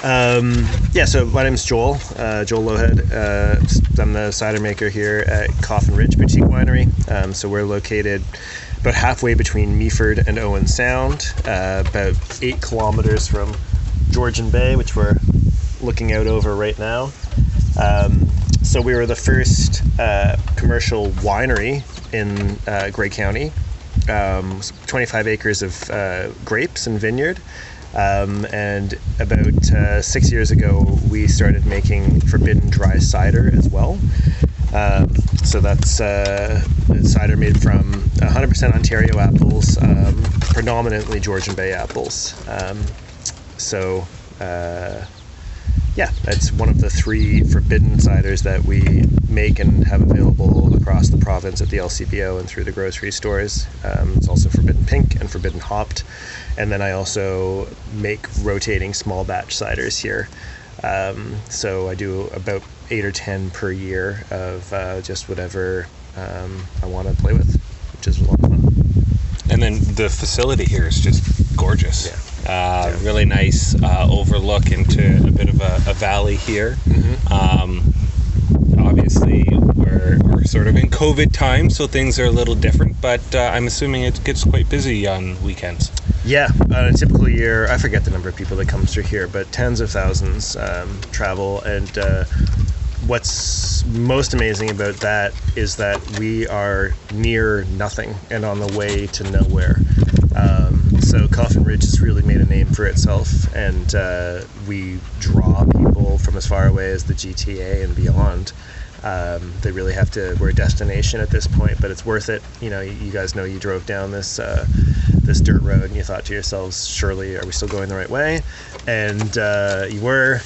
Yeah, so my name's Joel, Joel Lowhead. I'm the cider maker here at Coffin Boutique Winery. So we're located about halfway between Meaford and Owen Sound, about 8 kilometers from Georgian Bay, which we're looking out over right now. So we were the first commercial winery in Grey County. 25 acres of grapes and vineyard. And about 6 years ago, we started making forbidden dry cider as well. So that's cider made from 100% Ontario apples, predominantly Georgian Bay apples. Yeah, it's one of the 3 forbidden ciders that we make and have available across the province at the LCBO and through the grocery stores. It's also forbidden pink and forbidden hopped. And then I also make rotating small batch ciders here. So I do about 8 or 10 per year of just whatever I want to play with, which is a lot of fun. And then the facility here is just gorgeous. Yeah. Really nice overlook into a bit of a valley here. Mm-hmm. Obviously, we're sort of in COVID time, so things are a little different, but I'm assuming it gets quite busy on weekends. Yeah, a typical year, I forget the number of people that come through here, but tens of thousands travel. And what's most amazing about that is that we are near nothing and on the way to nowhere. So Coffin Ridge has really made a name for itself, and we draw people from as far away as the GTA and beyond. They really have to, we're a destination at this point, but it's worth it. You know, you guys know you drove down this dirt road and you thought to yourselves, surely are we still going the right way? And you were,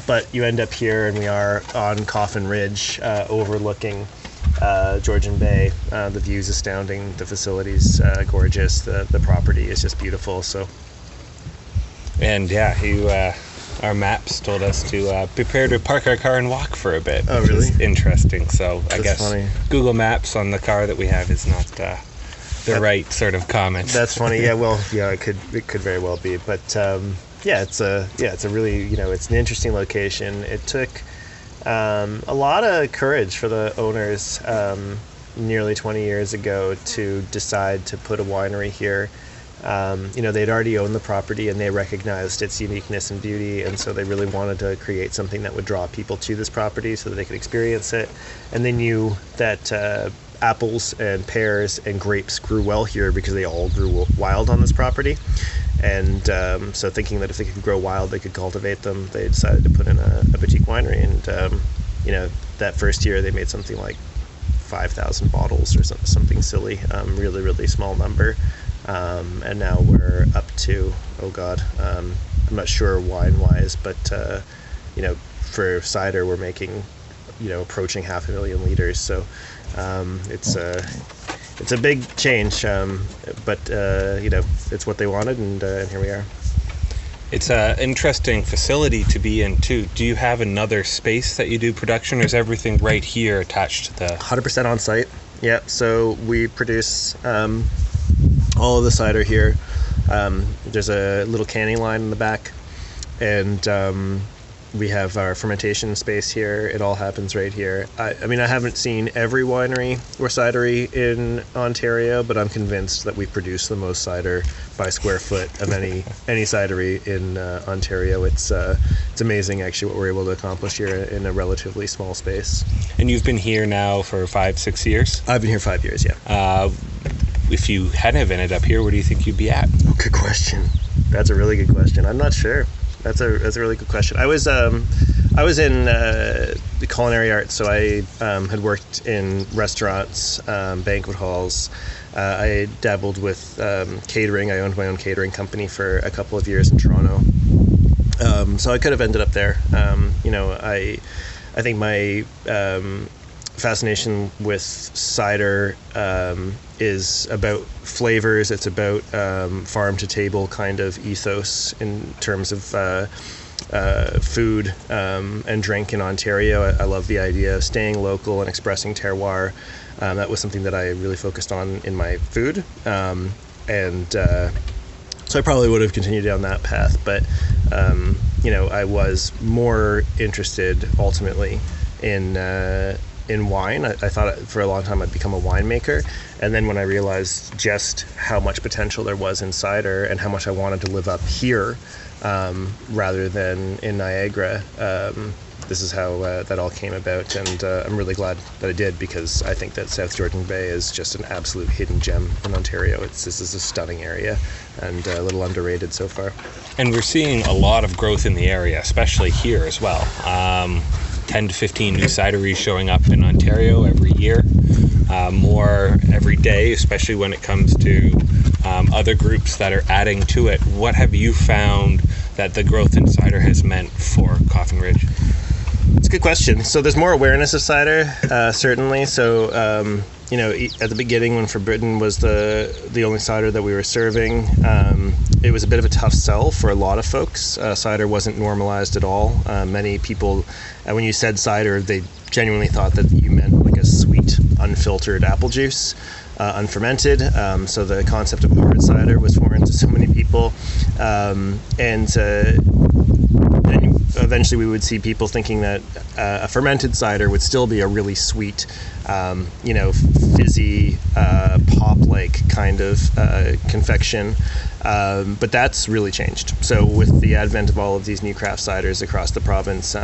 but you end up here and we are on Coffin Ridge, overlooking Georgian Bay. The view's astounding, the facility's gorgeous, the property is just beautiful. So, and yeah, our maps told us to prepare to park our car and walk for a bit. Oh, really? Which is interesting. So I guess funny. Google Maps on the car that we have is not the right sort of comment. That's funny. Yeah, well, yeah, it could very well be, but yeah, it's a really, it's an interesting location. It took a lot of courage for the owners nearly 20 years ago to decide to put a winery here. They'd already owned the property and they recognized its uniqueness and beauty, and so they really wanted to create something that would draw people to this property so that they could experience it. And they knew that apples and pears and grapes grew well here because they all grew wild on this property. And so thinking that if they could grow wild, they could cultivate them, they decided to put in a boutique winery. And that first year they made something like 5,000 bottles or something silly, really, really small number. And now we're up to, I'm not sure wine-wise, but, for cider, we're making, approaching 500,000 liters. So it's a big change, but, it's what they wanted, and here we are. It's an interesting facility to be in, too. Do you have another space that you do production, or is everything right here attached to the... 100% on site, yeah. So we produce... all of the cider here. There's a little canning line in the back, and we have our fermentation space here. It all happens right here. I mean, I haven't seen every winery or cidery in Ontario, but I'm convinced that we produce the most cider by square foot of any cidery in Ontario. It's amazing, actually, what we're able to accomplish here in a relatively small space. And you've been here now for 5-6 years? I've been here 5 years, yeah. If you hadn't have ended up here, where do you think you'd be at? Oh, good question. That's a really good question. I'm not sure. That's a really good question. I was in the culinary arts, so I had worked in restaurants, banquet halls. I dabbled with catering. I owned my own catering company for a couple of years in Toronto. So I could have ended up there. I think my fascination with cider is about flavors. It's about farm to table kind of ethos in terms of food and drink in Ontario. I love the idea of staying local and expressing terroir. That was something that I really focused on in my food. So I probably would have continued down that path, but I was more interested ultimately in wine. I thought for a long time I'd become a winemaker, and then when I realized just how much potential there was in cider and how much I wanted to live up here rather than in Niagara, this is how that all came about, and I'm really glad that I did, because I think that South Georgian Bay is just an absolute hidden gem in Ontario. This is a stunning area and a little underrated so far. And we're seeing a lot of growth in the area, especially here as well. 10 to 15 new cideries showing up in Ontario every year, more every day, especially when it comes to other groups that are adding to it. What have you found that the growth in cider has meant for Coffin Ridge? It's a good question. So there's more awareness of cider, certainly. So, at the beginning, when Forbidden was the only cider that we were serving, it was a bit of a tough sell for a lot of folks. Cider wasn't normalized at all. Many people, when you said cider, they genuinely thought that you meant like a sweet, unfiltered apple juice, unfermented. So the concept of hard cider was foreign to so many people. And eventually we would see people thinking that a fermented cider would still be a really sweet, fizzy, pop-like kind of confection. But that's really changed. So with the advent of all of these new craft ciders across the province,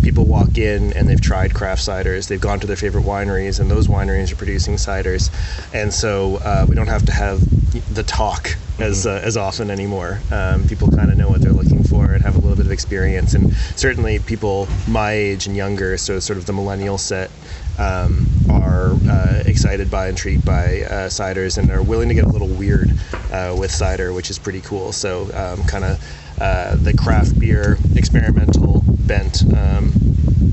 people walk in and they've tried craft ciders, they've gone to their favorite wineries, and those wineries are producing ciders. And so we don't have to have the talk as often anymore. People kind of know what they're looking for and have a little bit of experience. And certainly people my age and younger, so sort of the millennial set, are excited by, intrigued by ciders, and are willing to get a little weird with cider, which is pretty cool. So the craft beer experimental bent,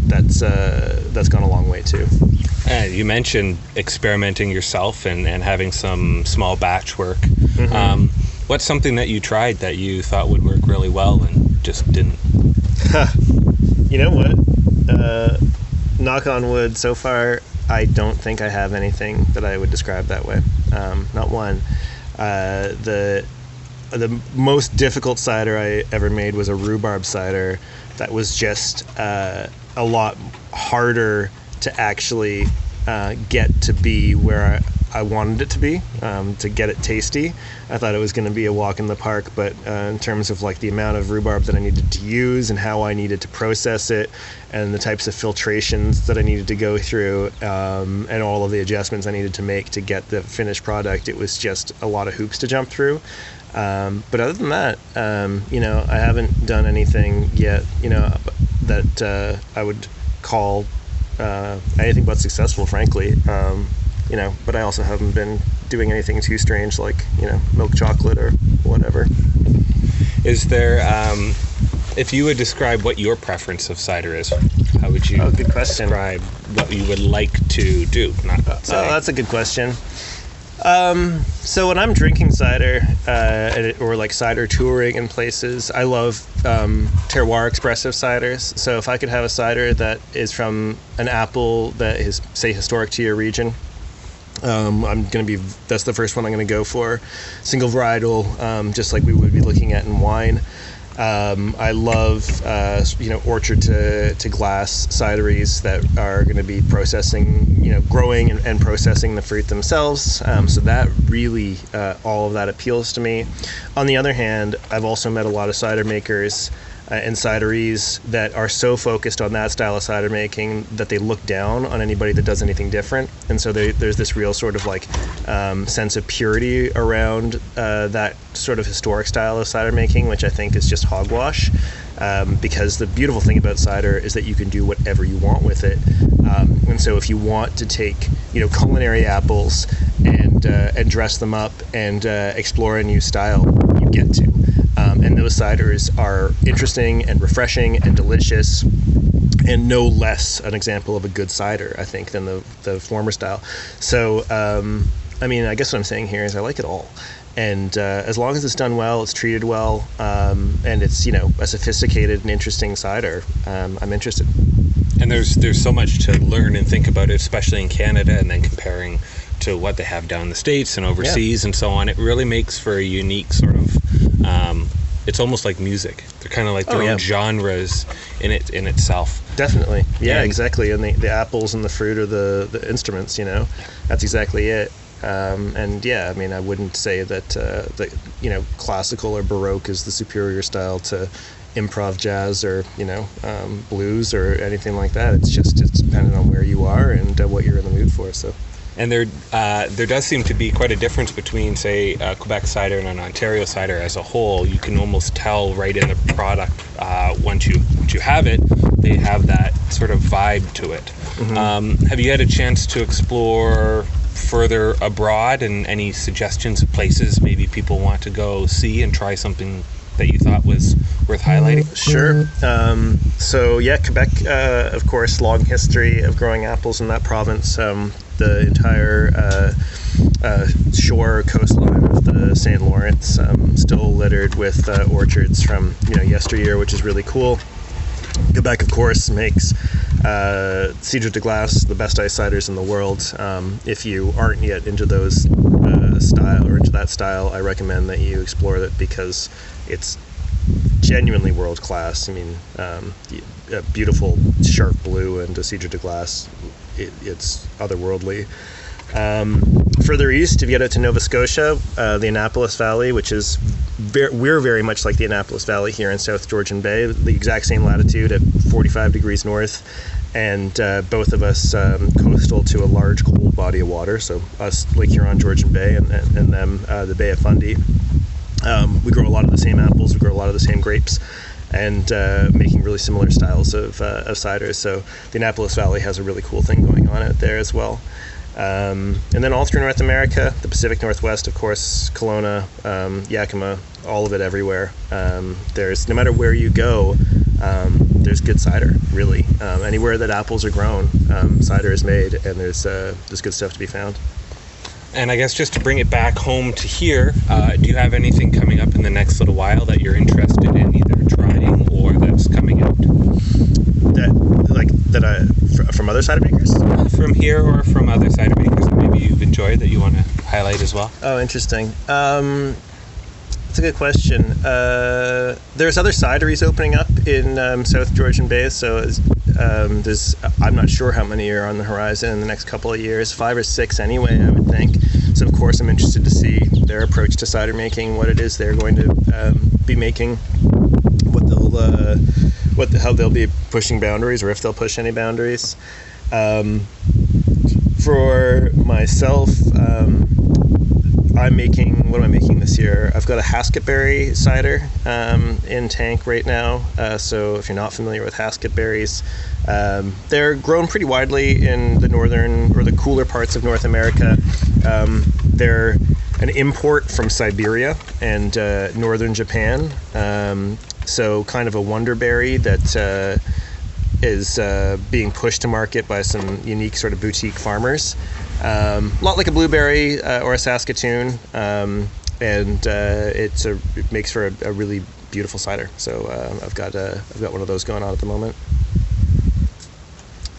that's gone a long way too. You mentioned experimenting yourself and having some small batch work. Mm-hmm. What's something that you tried that you thought would work really well and just didn't? You know what? Knock on wood, so far I don't think I have anything that I would describe that way. Not one. The most difficult cider I ever made was a rhubarb cider that was just a lot harder to actually get to be where I wanted it to be, to get it tasty. I thought it was going to be a walk in the park, but in terms of like the amount of rhubarb that I needed to use and how I needed to process it and the types of filtrations that I needed to go through, and all of the adjustments I needed to make to get the finished product, it was just a lot of hoops to jump through. But other than that, I haven't done anything yet, that I would call anything but successful, frankly. But I also haven't been doing anything too strange like, milk chocolate or whatever. Is there, if you would describe what your preference of cider is, how would you good question. describe what you would like to do? That's a good question. So when I'm drinking cider, or like cider touring in places, I love terroir expressive ciders. So if I could have a cider that is from an apple that is, say, historic to your region, that's the first one I'm going to go for. Single varietal, just like we would be looking at in wine. I love, orchard to glass cideries that are going to be processing, growing and processing the fruit themselves. So that really, all of that appeals to me. On the other hand, I've also met a lot of cider makers and cideries that are so focused on that style of cider making that they look down on anybody that does anything different. And so there's this real sort of like sense of purity around that sort of historic style of cider making, which I think is just hogwash. Because the beautiful thing about cider is that you can do whatever you want with it. And so if you want to take, culinary apples and dress them up and explore a new style, you get to. And those ciders are interesting and refreshing and delicious, and no less an example of a good cider, I think, than the former style. So, I guess what I'm saying here is I like it all. And as long as it's done well, it's treated well, and it's, a sophisticated and interesting cider, I'm interested. And there's so much to learn and think about it, especially in Canada, and then comparing to what they have down in the States and overseas and so on. It really makes for a unique sort of it's almost like music. They're kind of like their own genres in itself. Definitely. Yeah, exactly. And the apples and the fruit are the instruments, That's exactly it. And yeah, I mean, I wouldn't say that classical or Baroque is the superior style to improv jazz or blues or anything like that. It's dependent on where you are and what you're in the mood for. So. And there does seem to be quite a difference between, say, Quebec cider and an Ontario cider as a whole. You can almost tell right in the product once you have it, they have that sort of vibe to it. Mm-hmm. Have you had a chance to explore further abroad, and any suggestions of places maybe people want to go see and try something that you thought was worth highlighting? Sure. So yeah, Quebec, of course, long history of growing apples in that province. The entire shore coastline of the St. Lawrence still littered with orchards from yesteryear, which is really cool. Quebec, of course, makes Cider de Glace, the best ice ciders in the world. If you aren't yet into those style or into that style, I recommend that you explore it because it's genuinely world class. I mean, a beautiful sharp blue and a Cider de Glace, it's otherworldly. Further east, if you get out to Nova Scotia, the Annapolis Valley, which is we're very much like the Annapolis Valley here in South Georgian Bay, the exact same latitude at 45 degrees north, and both of us coastal to a large cold body of water. So us, Lake Huron, Georgian Bay, and them, the Bay of Fundy. We grow a lot of the same apples, we grow a lot of the same grapes, and making really similar styles of ciders. So the Annapolis Valley has a really cool thing going on out there as well. And then all through North America, the Pacific Northwest, of course, Kelowna, Yakima, all of it everywhere. There's, no matter where you go, there's good cider, really. Anywhere that apples are grown, cider is made, and there's good stuff to be found. And I guess just to bring it back home to here, do you have anything coming up in the next little while that you're interested in either trying or that's coming out? From other cider makers? From here or from other cider makers that maybe you've enjoyed that you want to highlight as well? Oh, interesting. That's a good question. There's other cideries opening up in South Georgian Bay, so I'm not sure how many are on the horizon in the next couple of years, 5 or 6 anyway, I would think. So of course I'm interested to see their approach to cider making, what it is they're going to be making, how they'll be pushing boundaries, or if they'll push any boundaries. For myself, what am I making this year? I've got a Hasketberry cider in tank right now. So if you're not familiar with Hasketberries, they're grown pretty widely in the northern or the cooler parts of North America. They're an import from Siberia and northern Japan. So kind of a wonderberry that is being pushed to market by some unique sort of boutique farmers. A lot like a blueberry or a Saskatoon, and it makes for a really beautiful cider. So I've got one of those going on at the moment.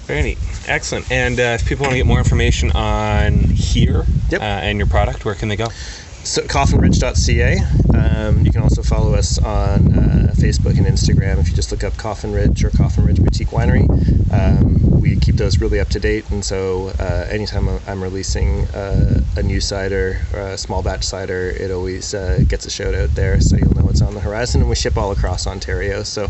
Very neat. Excellent. And if people want to get more information on here and your product, where can they go? So coffinridge.ca. You can also follow us on Facebook and Instagram if you just look up Coffin Ridge or Coffin Ridge Boutique Winery. We keep those really up to date, and so anytime I'm releasing a new cider or a small batch cider, it always gets a shout out there, so you'll know what's on the horizon. And we ship all across Ontario, so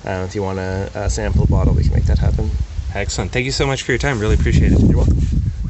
if you want to sample a bottle, we can make that happen. Excellent. Thank you so much for your time. Really appreciate it. You're welcome.